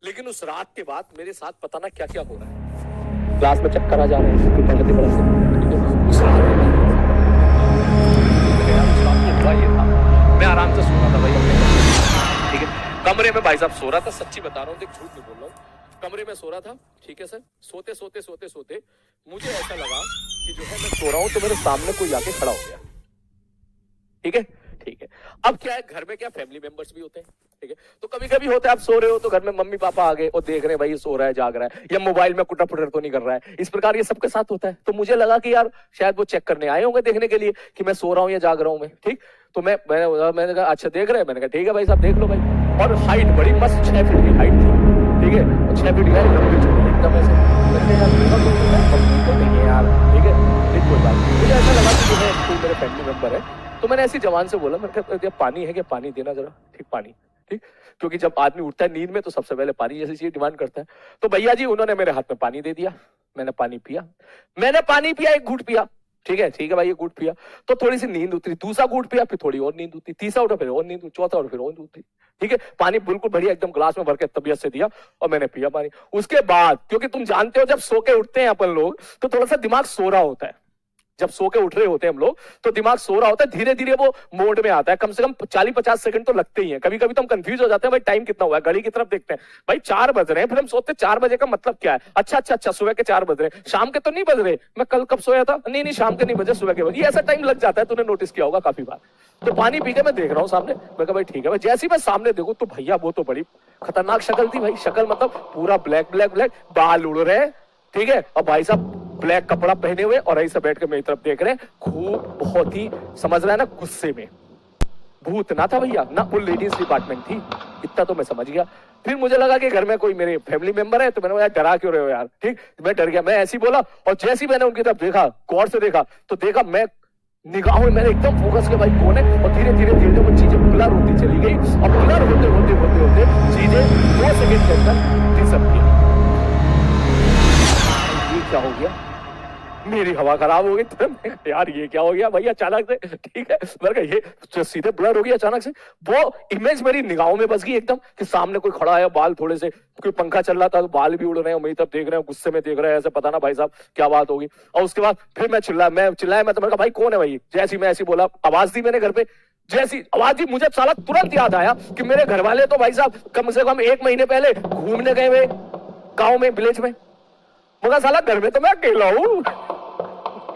लेकिन उस रात के बाद मेरे साथ पता ना क्या क्या हो रहा है। क्लास में चक्कर आ जा रहे हैं, पहले बड़ा से उस रात में उस रात को हुआ ये था, मैं आराम से सो रहा था भाई अपने ठीक है, कमरे में भाई साहब सो रहा था, सच्ची बता रहा हूँ, देख झूठ नहीं बोल रहा हूँ, कमरे में सो रहा था, ठीक है सर। सोते सोते सोते सोते मुझे ऐसा लगा कि जो है मैं सो रहा हूँ तो मेरे सामने कोई आके खड़ा हो गया, ठीक है ठीक है। अब क्या है, घर में क्या फैमिली मेंबर्स भी होते हैं, ठीक है, तो कभी कभी होता है आप सो रहे हो तो घर में मम्मी पापा आ गए और देख रहे हैं भाई ये सो रहा है, जाग रहा है, या मोबाइल में कुटर पुटर तो नहीं कर रहा है, इस प्रकार ये सबके साथ होता है। तो मुझे लगा कि यार शायद वो चेक करने आए होंगे देखने के लिए कि मैं सो रहा हूँ या जाग रहा हूँ मैं, ठीक। तो मैंने कहा अच्छा देख रहे हैं, मैंने कहा ठीक है भाई साहब देख लो भाई। और हाइट बड़ी मस्त 6 फीट की हाइट थी, ठीक है, 6 फीट की हाइट, लंबी चौड़ी एकदम ऐसे। मैंने कहा यार मम्मी तो नहीं है यार, ठीक है, ठीक कोई बात नहीं। मुझे ऐसा लगा कि जो है कोई मेरे फैमिली मेंबर है, तो मैंने ऐसी जवान से बोला, मैंने कहा पानी है क्या, पानी देना जरा, ठीक पानी, ठीक। क्योंकि जब आदमी उठता है नींद में तो सबसे पहले पानी जैसी चीज डिमांड करता है। तो भैया जी उन्होंने मेरे हाथ में पानी दे दिया, मैंने पानी पिया, एक घूंट पिया, ठीक है भाई, ये घूंट पिया तो थोड़ी सी नींद उतरी, दूसरा घूंट पिया फिर थोड़ी और नींद उतरी, तीसरा उठा फिर और नींद, चौथा और फिर और नींद उतरी, ठीक है। पानी बिल्कुल बढ़िया एकदम ग्लास में भर के तबीयत से दिया और मैंने पिया पानी। उसके बाद क्योंकि तुम जानते हो जब सो के उठते हैं अपन लोग तो थोड़ा सा दिमाग सो रहा होता है, जब सो के उठ रहे होते हैं हम लोग तो दिमाग सो रहा होता है, धीरे धीरे वो मोड में आता है, कम से कम 40-50 सेकंड तो लगते ही हैं। कभी कभी तो हम कंफ्यूज हो जाते हैं भाई टाइम कितना हुआ है, घड़ी की तरफ देखते हैं भाई 4 बज रहे हैं, फिर हम सोचते हैं 4 बजे का मतलब क्या है, अच्छा सुबह के 4 बज रहे हैं, शाम के तो नहीं बज रहे, मैं कल कब सोया था, नहीं शाम के नहीं बजे, सुबह के बजे, ऐसा टाइम लग जाता है, तूने नोटिस किया होगा काफी बार। तो पानी पी के मैं देख रहा हूँ सामने, मैं कहा भाई ठीक है भाई। जैसे ही मैं सामने देखूं तो भैया वो तो बड़ी खतरनाक शक्ल थी भाई, शक्ल मतलब पूरा ब्लैक, बाल उड़ रहे हैं, ठीक है, और भाई साहब ब्लैक कपड़ा पहने हुए और ऐसे बैठ के मेरी तरफ देख रहे हैं, खूब बहुत ही समझ रहा है ना गुस्से में। भूत ना था भैया ना, वो लेडीज डिपार्टमेंट थी, इतना तो मैं समझ गया। फिर मुझे लगा कि घर में कोई मेरे फैमिली मेंबर है, तो मैंने यार डरा क्यों रहे हो यार, ठीक, मैं डर गया, मैं ऐसे ही बोला। और जैसे ही मैंने उनकी तरफ देखा, गौर से देखा, तो देखा मैं निगाहों में मैंने एकदम फोकस किया भाई कौन है, और धीरे धीरे वो चीजें ब्लर होती चली गई, और ब्लर होते चीजें 2 सेकंड के अंदर डिसअपीयर। क्या हो गया, मेरी हवा खराब हो गई, तो यार ये क्या हो गया भाई अचानक से, ठीक है, मैंने कहा ये सीधे ब्लर हो गया अचानक से। वो इमेज मेरी निगाहों में बस गई एकदम कि सामने कोई खड़ा है, बाल थोड़े से, कोई पंखा चल रहा था तो बाल भी उड़ रहे हैं, मेरी तरफ देख रहे हैं, गुस्से में देख रहे हैं, ऐसे पता ना भाई साहब क्या बात होगी। और उसके बाद फिर मैं चिल्लाया, तो मैंने कहा भाई कौन है भाई, जैसी मैं ऐसी बोला, आवाज दी मैंने घर पे, जैसी आवाज दी मुझे साला तुरंत याद आया कि मेरे घर वाले तो भाई साहब कम से कम 1 महीने पहले घूमने गए हुए गाँव में, विलेज में, मगर साला घर में तो मैं अकेला हूँ,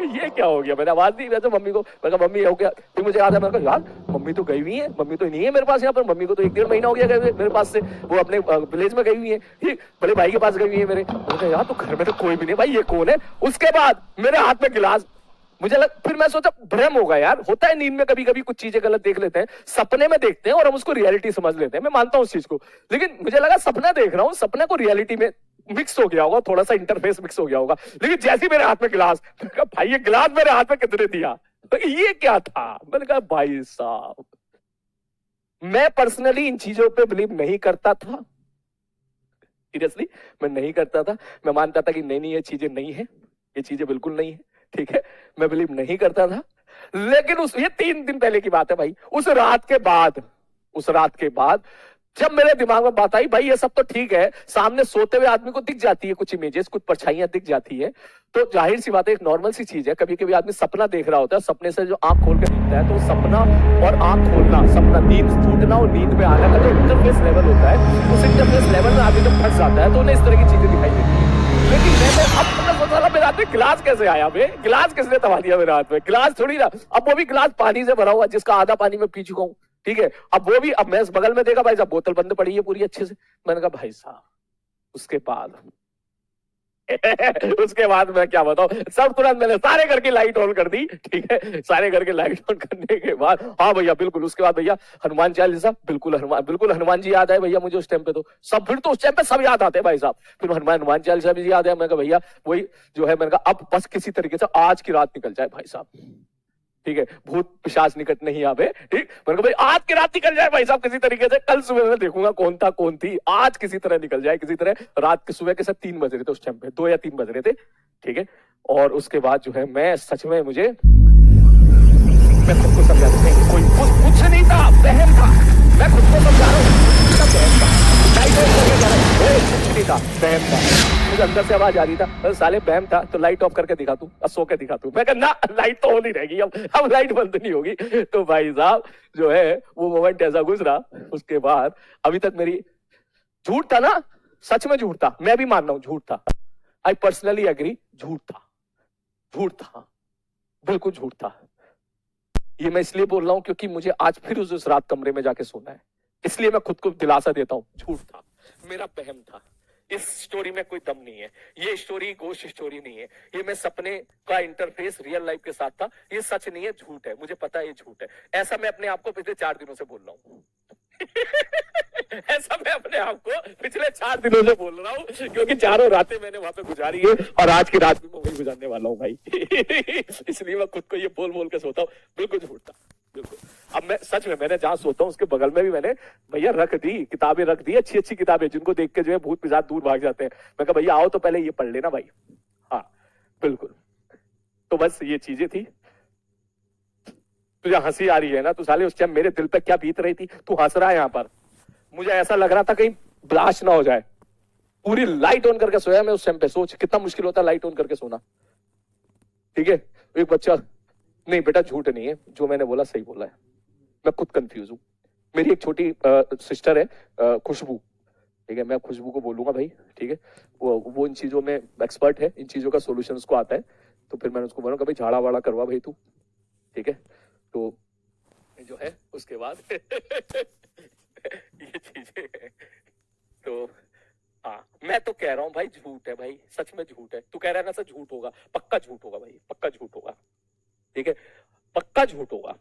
ये क्या हो गया। मैंने आवाज दी वैसे मम्मी को, मैंने कहा मम्मी हो गया, फिर मुझे याद है, मैंने कहा यार मम्मी तो गई हुई है, मम्मी तो नहीं है मेरे पास यहाँ पर, मम्मी को तो 1-1.5 महीना हो गया गए मेरे पास से, वो अपने विलेज में गई हुई है, ठीक, बड़े भाई के पास गई हुई है मेरे। मैंने यार तो घर में तो कोई भी नहीं भाई, ये कौन है। उसके बाद मेरे हाथ में गिलास, फिर मैं सोचा भ्रम होगा यार, होता है नींद में कभी कभी कुछ चीजें गलत देख लेते हैं, सपने में देखते हैं और हम उसको रियलिटी समझ लेते हैं, मैं मानता हूं उस चीज को, लेकिन मुझे लगा सपना देख रहा हूं, सपने को रियलिटी में मिक्स हो गया होगा, थोड़ा सा इंटरफेस मिक्स हो गया होगा। लेकिन जैसे मेरे हाथ में गिलास, भाई ये गिलास मेरे हाथ में कितने दिया, तो ये क्या था। मैंने कहा भाई साहब मैं पर्सनली इन चीजों पे बिलीव नहीं करता था, सीरियसली मैं नहीं करता था, मैं मानता था कि नहीं ये चीजें नहीं है, ये चीजें बिल्कुल नहीं है, ठीक है, मैं बिलीव नहीं करता था। लेकिन ये 3 दिन पहले की बात है भाई, उस रात के बाद जब मेरे दिमाग में बात आई भाई ये सब तो ठीक है, सामने सोते हुए आदमी को दिख जाती है कुछ इमेजेस, कुछ परछाइयां दिख जाती है, तो जाहिर सी बात है एक नॉर्मल सी चीज है, कभी कभी आदमी सपना देख रहा होता है, सपने से जो आंख खोल के दिखता है, तो सपना और आंख खोलना, सपना, नींद टूटना और नींद में आने का जो इंटरफेस लेवल होता है, उस इंटरफेस लेवल में आदमी जब फंस जाता है तो उन्हें इस तरह की चीजें दिखाई देती है। लेकिन मैंने अब सोचा था मेरे हाथ में गिलास कैसे आया, गिलास किसने थमा दिया मेरे हाथ में, गिलास थोड़ी ना, अब वो भी गिलास पानी से भरा हुआ जिसका आधा पानी में पी चुका हूं, ठीक है, अब वो भी, अब मैं बगल में देखा भाई साहब बोतल बंद पड़ी है पूरी अच्छे से, मैंने कहा भाई साहब उसके बाद उसके बाद मैं क्या बताऊं, सब तुरंत मैंने सारे घर की लाइट ऑन कर दी, ठीक है, सारे घर की लाइट ऑन करने के बाद, हाँ भैया बिल्कुल, उसके बाद भैया हनुमान चालीसा, बिल्कुल हनुमान जी याद है भैया मुझे उस टाइम पे, तो सब, फिर तो उस टाइम पे सब याद आते हैं भाई साहब, फिर हनुमान चालीसा भी याद है। मैंने कहा भैया वही जो है, मैंने कहा अब बस किसी तरीके से आज की रात निकल जाए भाई साहब, ठीक है, भूत पिशाच निकट नहीं आवे, ठीक, मैंने कहा भाई आज की रात निकल जाए भाई साहब किसी तरीके से, कल सुबह मैं देखूंगा कौन था कौन थी, आज किसी तरह निकल जाए, किसी तरह। रात के सुबह के साथ 3 बज रहे थे उस टाइम पे, 2 या 3 बज रहे थे, ठीक है। और उसके बाद जो है मैं सच में मैं खुद को समझा नहीं, कोई कुछ नहीं था, वहम था, मैं खुद को समझा रहा हूँ, नहीं था, बहम था। मुझे अंदर से आवाज आ रही था, अरे साले बहम था तो लाइट ऑफ करके दिखा तू, सो के दिखा तू। मैं कहा ना, लाइट तो ऑन ही रहेगी, अब लाइट बंद नहीं होगी। तो भाई साहब जो है वो मोमेंट ऐसा गुजरा, उसके बाद अभी तक मेरी, झूठ था ना, सच में झूठ था, मैं भी मान रहा हूं झूठ था। आई पर्सनली एग्री, झूठ था, झूठ था, बिल्कुल झूठ था। ये मैं इसलिए बोल रहा हूं क्योंकि मुझे आज फिर उस रात कमरे में जाके सोना है, इसलिए मैं खुद को दिलासा देता हूं, झूठ था, मेरा बहम था। इस स्टोरी में कोई दम नहीं है, ये स्टोरी गोश्त स्टोरी नहीं है, ये मैं सपने का इंटरफेस रियल लाइफ के साथ था। ये सच नहीं है, झूठ है, मुझे पता है ये झूठ है। ऐसा मैं अपने आप को पिछले 4 दिनों से बोल रहा हूं। ऐसा मैं अपने आप को पिछले 4 दिनों से बोल रहा हूँ, क्योंकि चारों रातें मैंने वहां पे गुजारी है और आज की रात भी मैं वही गुजारने वाला हूँ भाई। इसलिए मैं खुद को ये बोल बोल के सोता हूँ, बिल्कुल झूठ था, बिल्कुल। अब मैं सच में, मैंने जहां सोता हूँ उसके बगल में भी मैंने भैया रख दी, किताबें रख दी, अच्छी अच्छी किताबें, जिनको देख के जो है भूत पिशाच दूर भाग जाते हैं। मैं कहा भैया आओ तो पहले ये पढ़ लेना भाई। हाँ बिल्कुल। तो बस ये चीजें थी। तुझे हंसी आ रही है ना, तू साले उस टाइम मेरे दिल पे क्या बीत रही थी, तू हंस रहा है यहाँ पर। मुझे ऐसा लग रहा था कहीं ब्लास्ट ना हो जाए। पूरी लाइट ऑन करके सोया मैं उस टाइम पे, सोच कितना मुश्किल होता है लाइट ऑन करके सोना। ठीक है, एक बच्चा, नहीं बेटा झूठ नहीं है, जो मैंने बोला सही बोला है, मैं खुद कंफ्यूज हूं। मेरी एक छोटी सिस्टर है खुशबू, ठीक है, मैं खुशबू को बोलूंगा भाई, ठीक है, वो इन चीजों में एक्सपर्ट है, इन चीजों का सोल्यूशन उसको आता है। तो फिर मैंने उसको बोला भाई झाड़ा वाड़ा करवा भाई तू, ठीक है। तो जो है उसके बाद ये चीजें, तो हाँ मैं तो कह रहा हूं भाई झूठ है भाई, सच में झूठ है। तू कह रहा है ना सर झूठ होगा, पक्का झूठ होगा भाई, पक्का झूठ होगा, ठीक है, पक्का झूठ होगा।